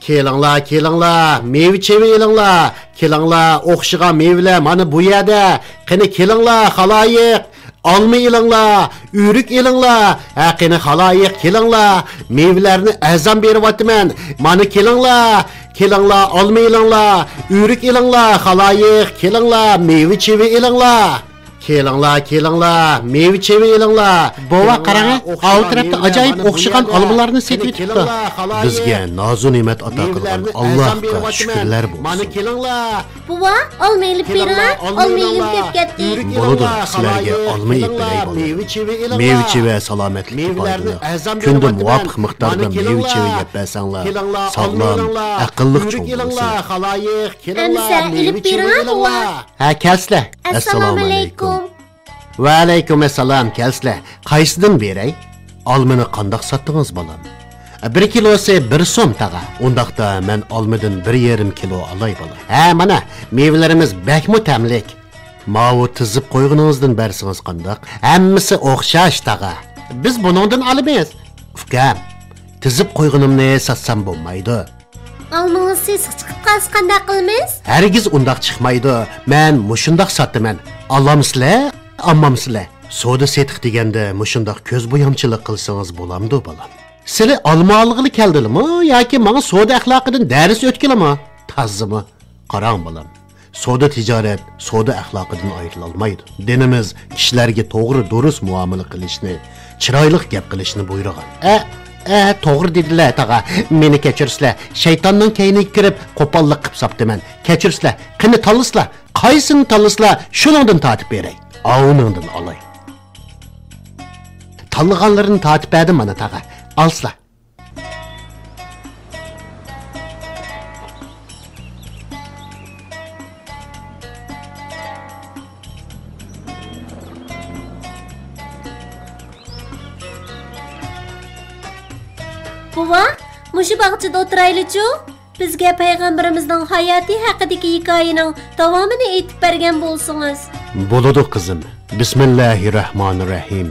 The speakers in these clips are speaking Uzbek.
Kelinglar, kelinglar, meyve chevi elinglar. Kelinglar, o'xshigan meyvelar mana bu yerda. Qani kelinglar, xaloyiq. Alma elinglar, ürik elinglar. Qani xaloyiq kelinglar. Meyvelarni azam beryapman. Mana kelinglar. Kelinglar, alma elinglar, ürik elinglar, xaloyiq kelinglar, meyve chevi elinglar. Kelinglar, meyve chevi elinglar. Bova qarang, alt tarafda ajoyib o'xshagan olmalarni setib o'tibdi. Bizga nozu ne'mat ato qilgan Allohga shukrlar bo'lsin. Mana kelinglar. Bova, olma elib beringlar. Olma elib ketdi. Bo'ladi, sizlarga olma elib beray bo'ladi. Meyve chevi salomatlik foydali. Kunda muvofiq miqdorda meyve chevi yeb bersanglar, sog'lom, aqlli bo'lurlar. Xaloyiq, kelinglar, elib beringlar bova. Ha, kelsizlar. Assalomu alaykum. Va alaykum assalom, kelsizlar. Qaysidan beray? Olmani qandoq sotdingiz bolam? 1 kilosi 1 so'm tag'a. Undaqda men olmadan 1,5 kilo olay bolam. Ha, mana mevalarimiz bakmo tamlik. Mavu tizib qo'yguningizdan bersingiz qandoq? Hammasi o'xshash tag'a. Biz buningdan olamiz. Ukam, tizib qo'ygunimni satsam bo'lmaydi. Olmangiz sesiq chiqib qolsa qanday qilamiz? Hargiz undaq chiqmaydi. Men mushundaq sotaman. Olamsizlar, olmamsizlar. Soda setiq deganda mushundaq ko'z bo'yamchilik qilsangiz bo'lamdi bolam. Sizlar olma olg'ili keldingmi yoki menga soda axloqidan dars o'tkilimi? Tazimi? Qarang bolam. Soda tijorat, soda axloqidan ayrila olmaydi. Dinimiz kishilarga to'g'ri durust muomala qilishni, chiroyli gap qilishni buyurgan. To'g'ri dedilar tag'a. Meni kechirsizlar. Shaytonning kayniga kirib qo'pollik qilib saptiman. Kechirsizlar. Qani tanlasizlar. Qaysini tanlasizlar? Shuningdan tatib beray. Avuningdan olay. Tanlaganlarini tatib berdim mana tag'a. Alsizlar. Bova, mushu bog'chada o'tiraylik-ku. Bizga payg'ambarimizning hayoti haqidagi hikoyaning davomini aytib bergan bo'lsangiz. Bo'ladi qizim. Bismillahirrohmanirrohim.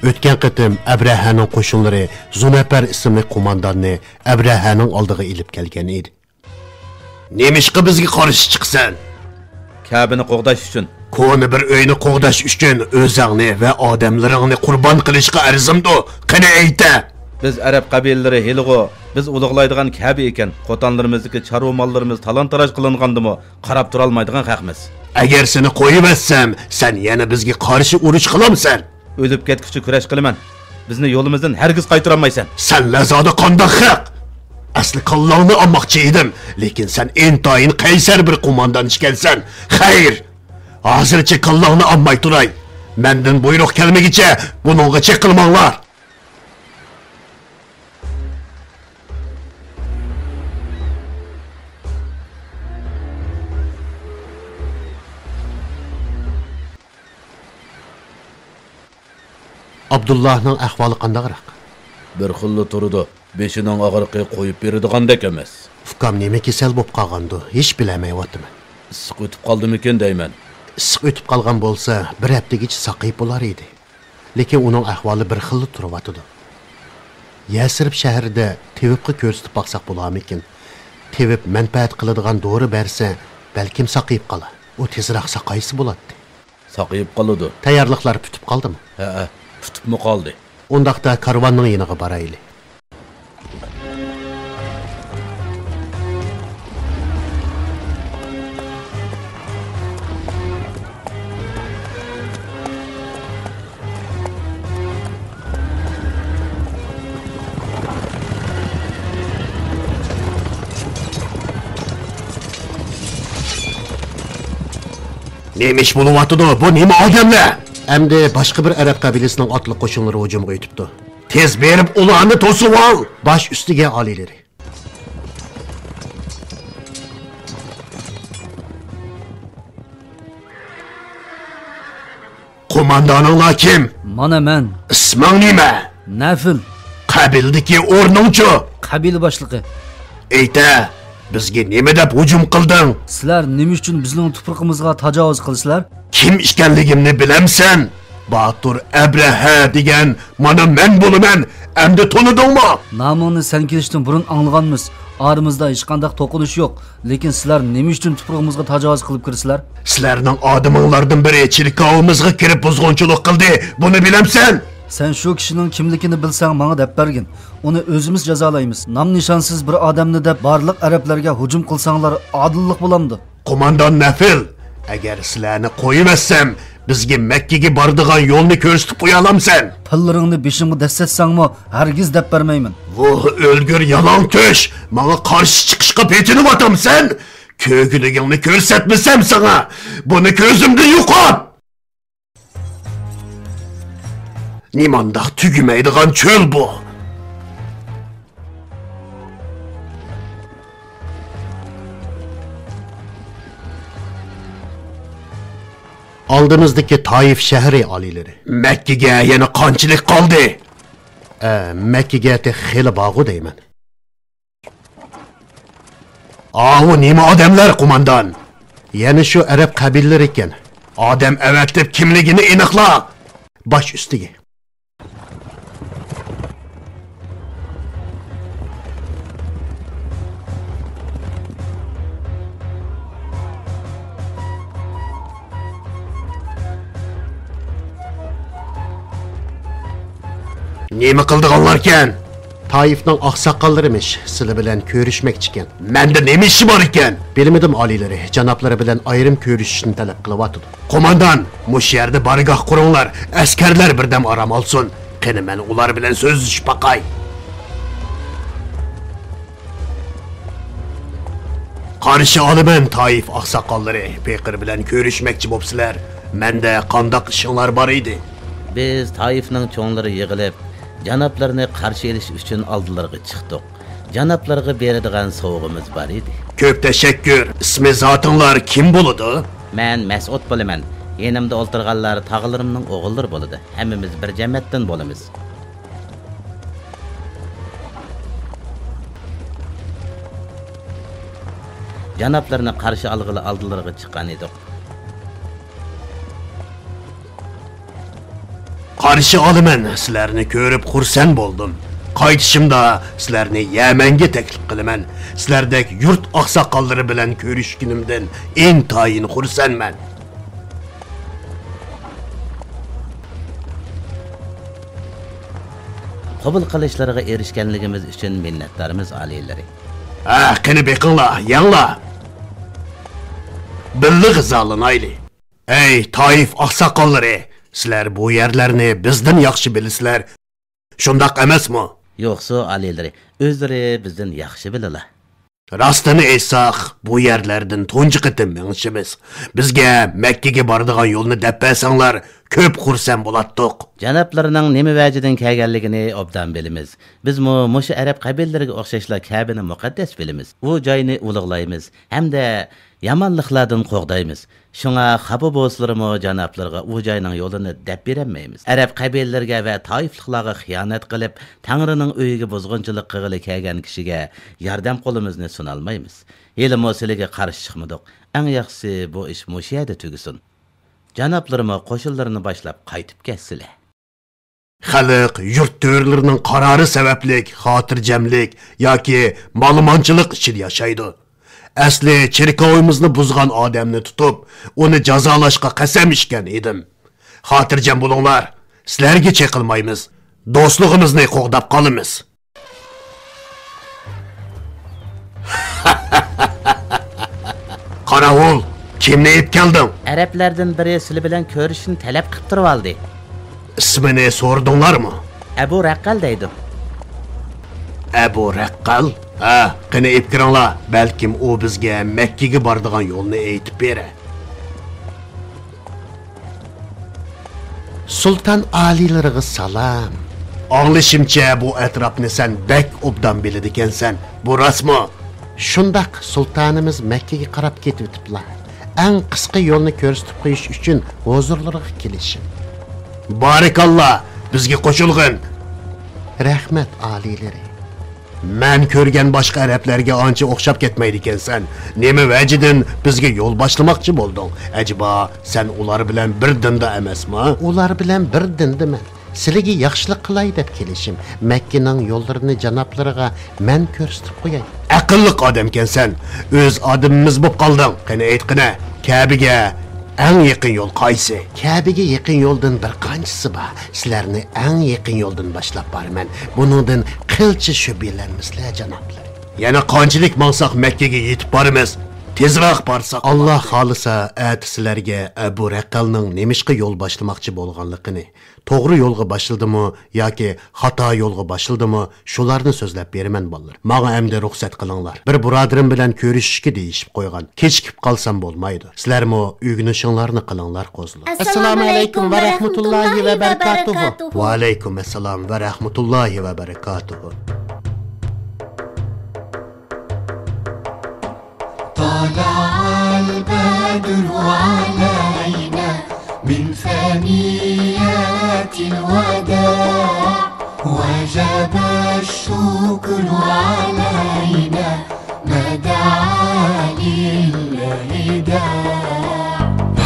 O'tgan qitim Abrahaning qo'shinlari Zunafar ismli qo'mondonni Abrahaning oldiga ilib kelgan edi. Nemishqa bizga qarshi chiqsan? Ka'bani qo'g'dash uchun. Ko'ni bir uyni qo'g'dash uchun o'zingni va odamlaringni qurbon qilishga arzimdi. Qani ayta. Biz Arab qabilalari heligo, biz ulug'laydigan Ka'ba ekan, qo'tonlarimizdagi chorva mollarimiz talon-taroj qilingandimi, qarab tura olmaydigan haqmiz. Agar seni qo'yib etsam, sen yana bizga qarshi urush qilamsan. O'lib ketguncha kurash qilaman. Bizni yo'limizdan hargiz qaytara olmaysan. Sen lazoda qandoq haq? Asli qallongni olmoqchi edim, lekin sen intoyin qaysar bir qo'mondan chiqansan. Xayr. Hozircha qallongni olmay turay. Mendan buyruq kelmagicha buninggacha qilmanglar. Abdullahning ahvoli qandaqroq? Bir xilli turdi. Beshining og'riqi qo'yib beridagandek emas. Ukam nima kasal bo'lib qolgandi? Hech bilmayapman. Issiq o'tib qoldimikin deyman. Issiq o'tib qolgan bo'lsa, bir haftagacha saqayib bo'lar edi. Lekin uning ahvoli bir xilli turibdi. Yasrib shahrida tevibga ko'rsatib baqsaq bo'larmikin? Tevib manfaat qiladigan dori bersa, balkim saqayib qolar. U tezroq saqaysa bo'ladi. Saqayib qoladi. Tayyorliklar bitib qoldimi? Ha, tutibmi qoldi. Undaqda karvonning yoniga boraylik. Neymiş buluvatıdı? Bu neymi adamlar? Endi başka bir Arap kabilesining otliq qo'shinlari hujumga yetibdi. Tez berib ularni to'sib ol. Bosh ustiga olinglar. Qo'mondoninglar kim? Mana men. Isming nima? Nafil. Qabildagi o'rningchi? Qabila boshlig'i. Ayta, bizga nima deb hujum qilding? Sizlar nima uchun bizning tuproqimizga tajovuz qilsizlar? Kim ekanligimni bilamsan? Batur Abraha degan mana men bo'laman. Endi tanidingmi? Nomingni sen kelishdan burun anglaganmiz. Aramızda hech qanday to'qinish yo'q, lekin sizlar nima uchun tuprog'imizga tajovuz qilib kirsizlar? Sizlarning odaminglardan biri chirkovimizga kirib buzg'unchilik qildi. Buni bilamsan? Sen shu kishining kimligini bilsang, menga deb bergin. Uni o'zimiz jazolaymiz. Nam nishonsiz bir odamni deb barliq arablarga hujum qilsanglar, odillik bo'lamdi. Qo'mondon Nafil, agar sizlarni qo'ymasam, bizga Makkaga boradigan yo'lni ko'rsatib qo'ya olamsan. Pullaringni beshimga dastatsangmi, hargiz deb bermayman. Voh, o'lgur yalon to'sh, menga qarshi chiqishga petinib otamsan. Ko'gligingni ko'rsatmasam sana, buni ko'zimda yo'qot. Nimandaq tugmaydigan cho'l bu. Aldığımızdaki Taif şehri alileri. Mekke'ge yana qanchalik qoldi? Mekke'ge de xeli bağu deyman. Ahu nima odamlar qo'mondan? Yani şu Arab qabilleri ekan. Odam avatib kimligini aniqla. Bosh ustiga. Nima qildiganlarkan? Taifning oqsoqollarimiş, sizlar bilan ko'rishmoqchi ekan. Menda nima ishi bor ekan? Bilmadim oliylari, janoblari bilan ayrim ko'rishishni talab qilyapti. Qo'mondan, mush yerda bargoh quringlar, askarlar birdam aram olsin. Qani men ular bilan so'zlashib baqay. Qarshi olaman Taif oqsoqollari, Peqir bilan ko'rishmoqchi bo'psizlar. Menda qandoq ishinglar bor edi? Biz Taifning cho'nglari yig'ilib, janoblarni qarshi elish uchun oldilariga chiqdik. Janoblarga beradigan sovg'imiz bor edi. Ko'p tashakkur. Ismi zotinglar kim bo'ladi? Men Mas'ud bo'laman. Yenimda o'ltirganlar tog'larimning o'g'illari bo'ladi. Hammamiz bir jamiyatdan bo'lamiz. Janoblarni qarshi olg'ili oldilariga chiqqan edik. Qarshi olaman, sizlarni ko'rib xursand bo'ldim. Qaytishimda sizlarni Yamanga taklif qilaman. Sizlardek yurt oqsoqollari bilan ko'rishganimdan intayin xursandman. Qabul qilishlariga erishganligimiz uchun minnatdormiz oliylari. Qani beqinglar, yanglar. Billig zolinayli. Ey Taif oqsoqollari, sizlar bu yerlarni bizdan yaxshi bilasizlar. Shundoq emasmi? Yo'qsa oliylari, o'zlari bizdan yaxshi bilalar. Rostini aytsak, bu yerlardan tunji qitim mengishimiz. Bizga Makkaga boradigan yo'lni deb bersanglar, ko'p xursand bo'latdiq. Janoblarining nima vajidan kelganligini obdan bilamiz. Biz mushu arab qabillarga o'xshashlar Ka'bani muqaddas bilamiz. U joyni ulug'laymiz hamda yomonliklardan qo'g'daymiz. Shunga xafa bo'lsalarmi janoblarga u joyning yo'lini deb bermaymiz. Arab qabillarga va toifliklarga xiyonat qilib, Tangrining uyiga buzg'unchilik qilg'ili kelgan kishiga yordam qo'limizni sunolmaymiz. Hali mosiliga qarshi chiqmadik. Eng yaxshisi bu ish mushiyada tugusin. Janoblarimiz qo'shinlarini boshlab qaytib ketsinlar. Xalq yurt to'rlarining qarori sabablik xotirjamlik yoki ma'lumotchilik ichida yashaydi. Asli chirkovimizni buzgan odamni tutib, uni jazolashga qasam ichgan edim. Xotirjam bo'linglar, sizlarga chekilmaymiz. Do'stligimizni qo'g'dab qolamiz. Qaravul, kimni ep kelding? Arablardan biri sizlar bilan ko'rishni talab qilib turib oldi. Ismini so'rdinglarmi? Abu Raqqal deydi. Abu Raqqal? Qani ep kiringlar, balkim u bizga Makkaga boradigan yo'lni aytib berar. Sultan aliylariga salom. Anglashimcha bu atrofni sen bek obdan biladi ekansan. Bu rasmi? Shundaq sultanimiz Makkaga qarab ketib o'tiblar. Eng qisqa yo'lni ko'rsatib qo'yish uchun huzurlariga kelishim. Barakalloh, bizga qo'shilgin. Rahmat aliylari. Men ko'rgan boshqa arablarga ancha o'xshab ketmaydi ekansan. Nima vajidan bizga yo'l boshlamoqchi bo'lding? Acaba sen ular bilan bir dinda emasmi? Ular bilan bir dindiman. Sizlarga yaxshilik qilay deb kelishim. Makkaning yo'llarini janoblariga men ko'rsatib qo'yay. Aqlliq odamkansan. O'z odamimiz bo'lib qolding. Qani aytqina, Kabiga eng yaqin yo'l qaysi? Kabiga yaqin yo'ldan bir qanchasi bor. Sizlarni eng yaqin yo'ldan boshlab boraman. Buningdan qilchi shubhalanmisizlar janoblar. Yana qanchalik maqsaq Makkaga yetib boramiz. Tezroq borsa Alloh xolisa sizlarga Abu Raqalning nemishqa yo'l boshlamoqchi bo'lganligini, to'g'ri yo'lga boshildimi yoki xato yo'lga boshildimi, shularni so'zlab beraman bolalar. Menga endi ruxsat qilinglar. Bir birodarim bilan ko'rishishga deyishib qo'ygan. Kechikib qolsam bo'lmaydi. Sizlarmi uygunishinglarni qilinglar qo'zlar. Assalomu alaykum va rahmatullohi va barakatuh. Va alaykum assalom va rahmatullohi va barakatuh. طلع البدر علينا من ثنيات الوداع وجب الشكر علينا ما دعا لله داع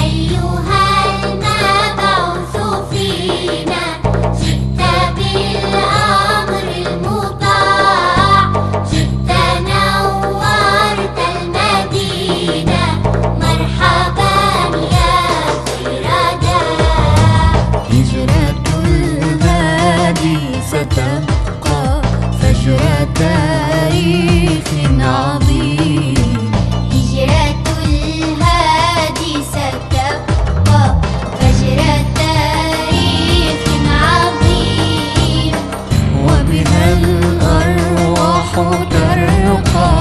أيها المبعوث فينا جئت بالأمر المطاع جئت نورت المدينة مرحبا يا خير داع هجرة الهادي ستبقى فجر تاريخ عظيم هجرة الهادي ستبقى فجر تاريخ عظيم وبها الأرواح ترقى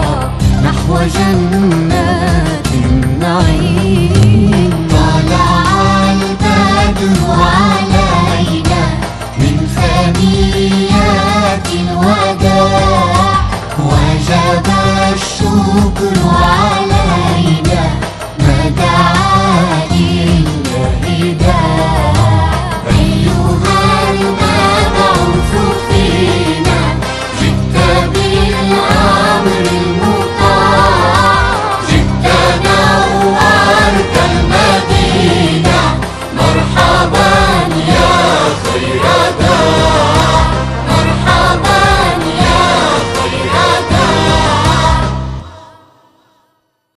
نحو جنات النعيم طلع البدر